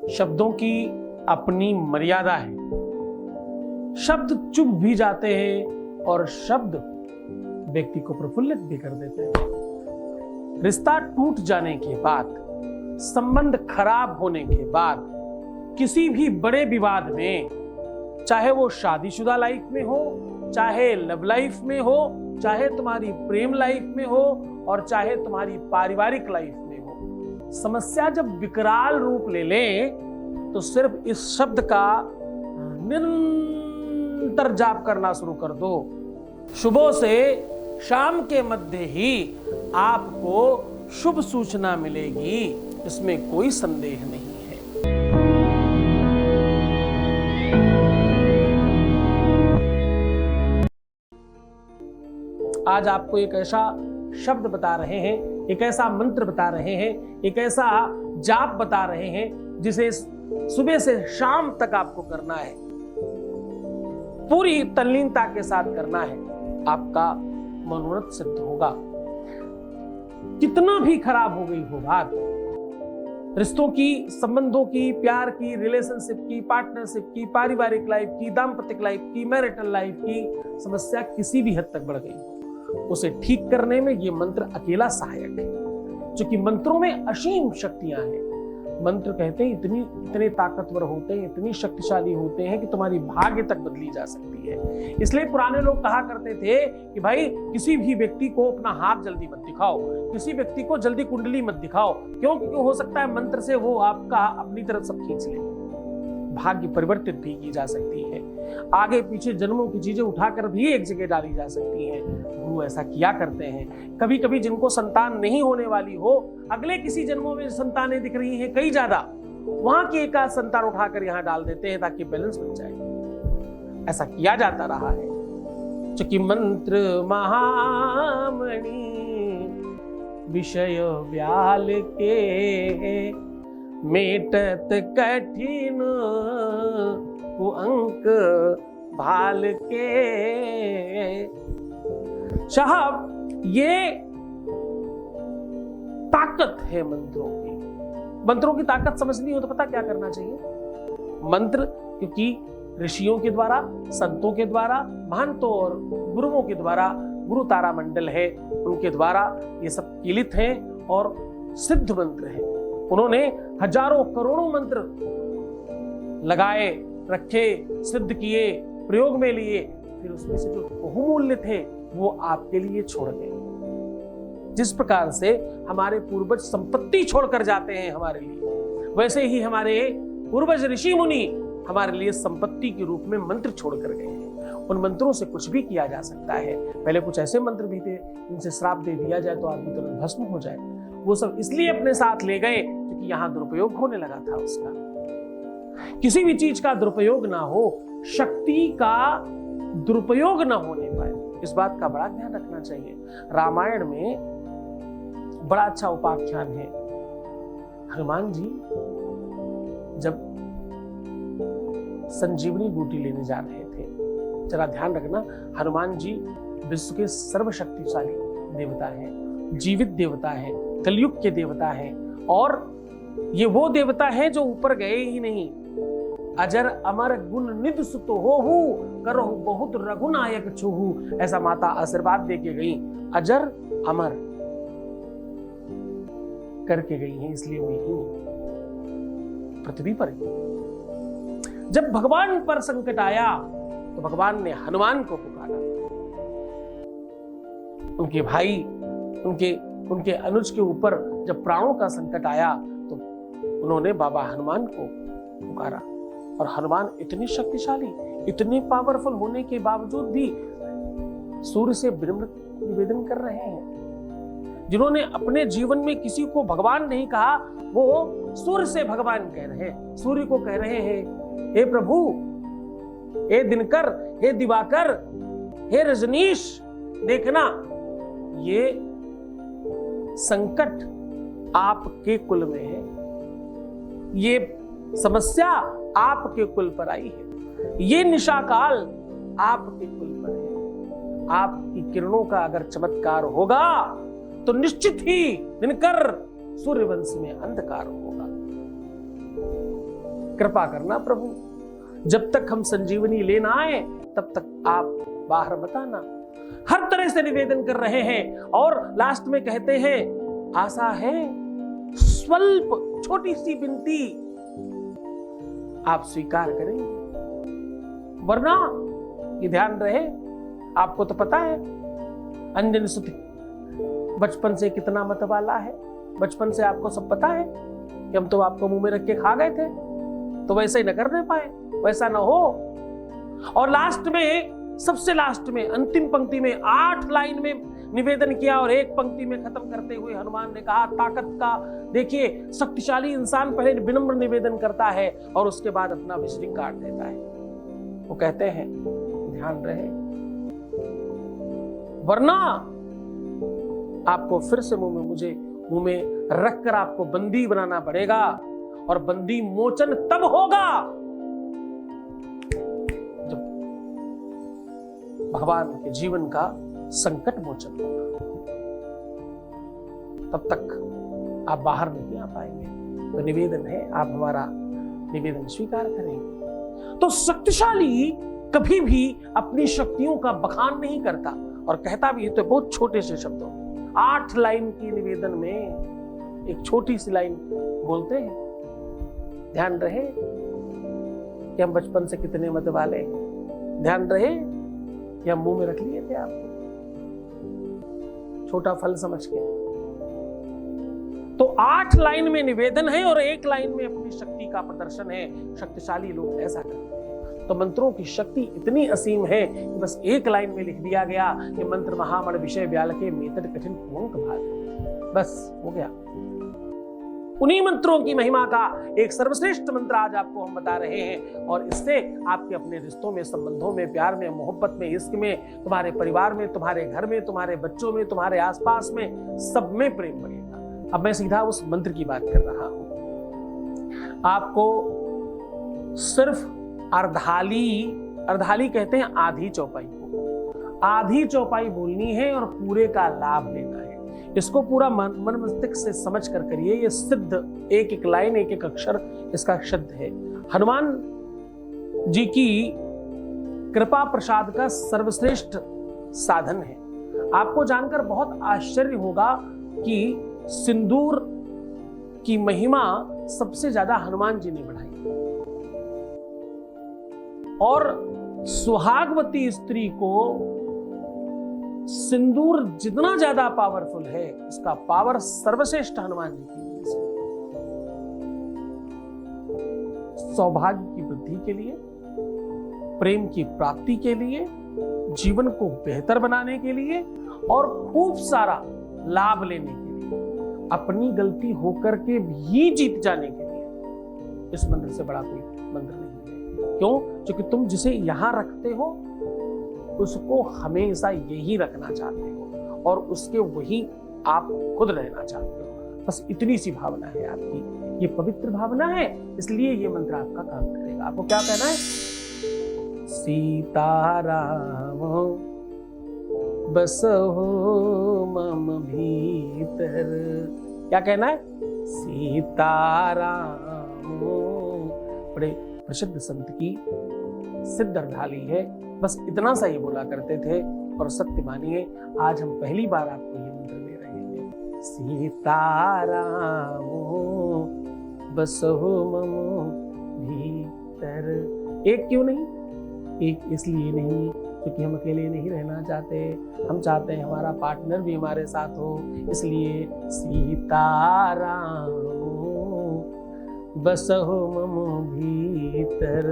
शब्दों की अपनी मर्यादा है। शब्द चुभ भी जाते हैं और शब्द व्यक्ति को प्रफुल्लित भी कर देते हैं। रिश्ता टूट जाने के बाद, संबंध खराब होने के बाद, किसी भी बड़े विवाद में, चाहे वो शादीशुदा लाइफ में हो, चाहे लव लाइफ में हो, चाहे तुम्हारी प्रेम लाइफ में हो और चाहे तुम्हारी पारिवारिक लाइफ में हो, समस्या जब विकराल रूप ले ले तो सिर्फ इस शब्द का निरंतर जाप करना शुरू कर दो। सुबह से शाम के मध्य ही आपको शुभ सूचना मिलेगी, इसमें कोई संदेह नहीं है। आज आपको एक ऐसा शब्द बता रहे हैं, एक ऐसा मंत्र बता रहे हैं, एक ऐसा जाप बता रहे हैं जिसे सुबह से शाम तक आपको करना है, पूरी तल्लीनता के साथ करना है। आपका मनोरथ सिद्ध होगा। कितना भी खराब हो गई हो बात, रिश्तों की, संबंधों की, प्यार की, रिलेशनशिप की, पार्टनरशिप की, पारिवारिक लाइफ की, दाम्पत्य लाइफ की, मैरिटल लाइफ की समस्या किसी भी हद तक बढ़ गई हो, उसे ठीक करने में यह मंत्र अकेला सहायक है। क्योंकि मंत्रों में असीम शक्तियां हैं। मंत्र कहते हैं इतने ताकतवर होते हैं, इतनी शक्तिशाली होते हैं कि तुम्हारी भाग्य तक बदली जा सकती है। इसलिए पुराने लोग कहा करते थे कि भाई किसी भी व्यक्ति को अपना हाथ जल्दी मत दिखाओ, किसी व्यक्ति को जल्दी कुंडली मत दिखाओ। क्यों? क्योंकि हो सकता है मंत्र से वो आपका अपनी तरफ सब खींच ले। भाग्य परिवर्तित भी की जा सकती है, आगे पीछे जन्मों की चीजें उठाकर भी एक जगह डाली जा सकती हैं। गुरु ऐसा किया करते हैं। कभी कभी जिनको संतान नहीं होने वाली हो, अगले किसी जन्मों में संतानें दिख रही हैं कई ज्यादा, वहां की एक आध संतान उठाकर यहां डाल देते हैं ताकि बैलेंस बन जाए। ऐसा किया जाता रहा है। चूंकि मंत्र महामणि विषय व्याल के, मेटत कठिन अंक भाल के। साहब ये ताकत है मंत्रों की। मंत्रों की ताकत समझनी हो तो पता क्या करना चाहिए? मंत्र, क्योंकि ऋषियों के द्वारा, संतों के द्वारा, महंतों और गुरुओं के द्वारा, गुरु तारा मंडल है, उनके द्वारा ये सब कीलित हैं और सिद्ध मंत्र हैं। उन्होंने हजारों करोड़ों मंत्र लगाए, रखे, सिद्ध किए, प्रयोग में लिए, फिर उसमें से जो बहुमूल्य थे वो आपके लिए छोड़ गए। जिस प्रकार से हमारे पूर्वज संपत्ति छोड़कर जाते हैं हमारे लिए, वैसे ही हमारे पूर्वज ऋषि मुनि हमारे लिए संपत्ति के रूप में मंत्र छोड़कर गए हैं। उन मंत्रों से कुछ भी किया जा सकता है। पहले कुछ ऐसे मंत्र भी थे जिनसे श्राप दे दिया जाए तो आदमी तुरंत भस्म हो जाए। वो सब इसलिए अपने साथ ले गए क्योंकि यहां दुरुपयोग होने लगा था उसका। किसी भी चीज का दुरुपयोग ना हो, शक्ति का दुरुपयोग ना होने पाए, इस बात का बड़ा ध्यान रखना चाहिए। रामायण में बड़ा अच्छा उपाख्यान है। हनुमान जी जब संजीवनी बूटी लेने जा रहे थे, जरा ध्यान रखना, हनुमान जी विश्व के सर्वशक्तिशाली देवता हैं, जीवित देवता हैं, कलयुग के देवता हैं, और ये वो देवता हैं जो ऊपर गए ही नहीं। अजर अमर गुण निधि सुत होहु, करहु बहुत रघुनायक छुहु, ऐसा माता आशीर्वाद दे के गई। अजर अमर करके गई हैं, इसलिए वो यही पृथ्वी पर। जब भगवान पर संकट आया तो भगवान ने हनुमान को पुकारा। उनके भाई, उनके अनुज के ऊपर जब प्राणों का संकट आया तो उन्होंने बाबा हनुमान को पुकारा। और हनुमान इतने शक्तिशाली, इतने पावरफुल होने के बावजूद भी सूर्य से विनम्र निवेदन कर रहे हैं। जिन्होंने अपने जीवन में किसी को भगवान नहीं कहा, वो सूर्य से भगवान कह रहे हैं। सूर्य को कह रहे हैं, हे प्रभु, हे दिनकर, हे दिवाकर, हे रजनीश, देखना ये संकट आपके कुल में है, ये समस्या आपके कुल पर आई है, ये निशाकाल आपके कुल पर है। आपकी किरणों का अगर चमत्कार होगा तो निश्चित ही दिनकर सूर्यवंश में अंधकार होगा। कृपा करना प्रभु, जब तक हम संजीवनी लेना आए तब तक आप बाहर बताना। हर तरह से निवेदन कर रहे हैं और लास्ट में कहते हैं आशा है स्वल्प छोटी सी विनती आप स्वीकार करेंगे, वरना ये ध्यान रहे, आपको तो पता है अंजन सुति बचपन से कितना मत वाला है। बचपन से आपको सब पता है कि हम तो आपको मुंह में रख के खा गए थे, तो वैसे ही न करने पाए, वैसा न हो। और लास्ट में, सबसे लास्ट में, अंतिम पंक्ति में 8 लाइन में निवेदन किया और एक पंक्ति में खत्म करते हुए हनुमान ने कहा ताकत का, देखिए शक्तिशाली इंसान पहले विनम्र निवेदन करता है और उसके बाद अपना विश्रिंग काट देता है। वो कहते हैं ध्यान रहे, वरना आपको फिर से मुंह में रखकर आपको बंदी बनाना पड़ेगा, और बंदी मोचन तब होगा जब भगवान के जीवन का संकट मोचन होगा, तब तक आप बाहर नहीं आ पाएंगे। तो निवेदन है आप हमारा निवेदन स्वीकार करेंगे। तो शक्तिशाली कभी भी अपनी शक्तियों का बखान नहीं करता, और कहता भी है तो बहुत छोटे से शब्दों में। 8 लाइन की निवेदन में एक छोटी सी लाइन बोलते हैं। ध्यान रहे कि हम बचपन से कितने मत वाले हैं, ध्यान रहे कि हम मुंह में रख लिए थे आपको छोटा फल समझ के। तो 8 लाइन में निवेदन है और 1 लाइन में अपनी शक्ति का प्रदर्शन है। शक्तिशाली लोग ऐसा करते हैं। तो मंत्रों की शक्ति इतनी असीम है कि बस 1 लाइन में लिख दिया गया कि मंत्र महामण विषय व्याल के मेतड कठिन कुंक भाग, बस हो गया। उन्हीं मंत्रों की महिमा का एक सर्वश्रेष्ठ मंत्र आज आपको हम बता रहे हैं, और इससे आपके अपने रिश्तों में, संबंधों में, प्यार में, मोहब्बत में, इश्क में, तुम्हारे परिवार में, तुम्हारे घर में, तुम्हारे बच्चों में, तुम्हारे आसपास में, सब में प्रेम बढ़ेगा। अब मैं सीधा उस मंत्र की बात कर रहा हूं। आपको सिर्फ अर्धाली कहते हैं आधी चौपाई को, आधी चौपाई बोलनी है और पूरे का लाभ लेना है। इसको पूरा मन मस्तिष्क से समझ कर करिए। ये सिद्ध एक लाइन, एक अक्षर इसका शब्द है। हनुमान जी की कृपा प्रसाद का सर्वश्रेष्ठ साधन है। आपको जानकर बहुत आश्चर्य होगा कि सिंदूर की महिमा सबसे ज्यादा हनुमान जी ने बढ़ाई, और सुहागवती स्त्री को सिंदूर जितना ज्यादा पावरफुल है, उसका पावर सर्वश्रेष्ठ हनुमान जी की वजह से। सौभाग्य की वृद्धि के लिए, प्रेम की प्राप्ति के लिए, जीवन को बेहतर बनाने के लिए और खूब सारा लाभ लेने के लिए, अपनी गलती होकर के भी जीत जाने के लिए इस मंत्र से बड़ा कोई मंत्र नहीं है। क्यों? क्योंकि तुम जिसे यहां रखते हो उसको हमेशा यही रखना चाहते हो, और उसके वही आप खुद रहना चाहते हो। बस इतनी सी भावना है आपकी, ये पवित्र भावना है, इसलिए ये मंत्र आपका काम करेगा। आपको क्या कहना है? सीताराम बसहो मम भीतर। क्या कहना है? सीताराम। बड़े प्रसिद्ध संत की सिद्ध अर्धाली है, बस इतना सा ही बोला करते थे। और सत्य मानिए, आज हम पहली बार आपको ये मंत्र दे रहे हैं। सीताराम बसहो मम भीतर। एक क्यों नहीं? एक इसलिए नहीं क्योंकि हम अकेले नहीं रहना चाहते, हम चाहते हैं हमारा पार्टनर भी हमारे साथ हो, इसलिए सीताराम बसहो मम भीतर।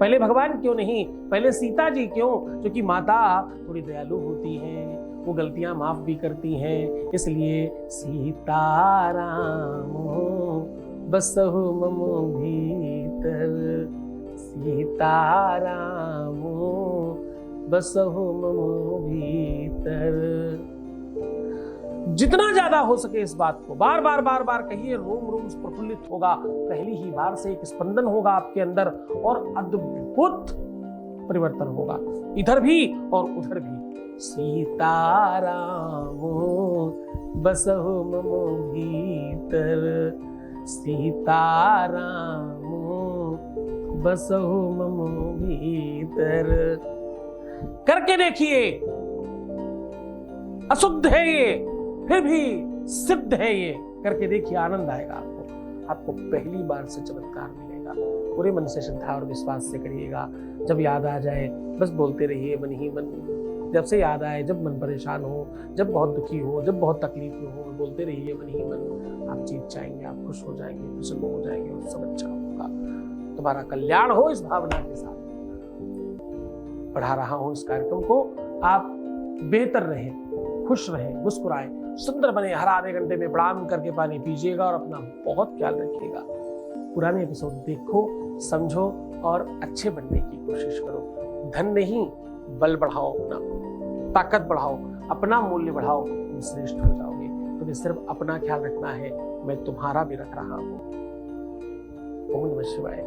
पहले भगवान क्यों नहीं? पहले सीता जी क्यों? क्योंकि माता थोड़ी दयालु होती हैं, वो गलतियां माफ भी करती हैं, इसलिए सीताराम बसहो मम भीतर। सीताराम बसहो मम भीतर। जितना ज्यादा हो सके इस बात को बार बार कहिए, रोम रोम प्रफुल्लित होगा। पहली ही बार से एक स्पंदन होगा आपके अंदर और अद्भुत परिवर्तन होगा, इधर भी और उधर भी। सीताराम बसहो मम भीतर। सीताराम बसहु मम भीतर। करके देखिए, अशुद्ध है ये, फिर भी सिद्ध है ये। करके देखिए, आनंद आएगा आपको पहली बार से चमत्कार मिलेगा। पूरे मन से श्रद्धा और विश्वास से करिएगा। जब याद आ जाए बस बोलते रहिए मन ही मन। जब से याद आए, जब मन परेशान हो, जब बहुत दुखी हो, जब बहुत तकलीफ में हो, बोलते रहिए मन ही मन। आप जीत जाएंगे, आप खुश हो जाएंगे, प्रसन्न हो जाएंगे और सब अच्छा होगा। तुम्हारा कल्याण हो इस भावना के साथ पढ़ा रहा हूं इस कार्यक्रम को। आप बेहतर रहें, खुश रहें, मुस्कुराएं, सुंदर बने। हर आधे घंटे में प्रणाम करके पानी पीजिएगा और अपना बहुत ख्याल रखिएगा। पुराने एपिसोड देखो, समझो और अच्छे बनने की कोशिश करो। धन नहीं, बल बढ़ाओ, अपना ताकत बढ़ाओ, अपना मूल्य बढ़ाओ, तुम श्रेष्ठ हो जाओगे। तुम्हें सिर्फ अपना ख्याल रखना है, मैं तुम्हारा भी रख रहा हूं। ओम नमः शिवाय।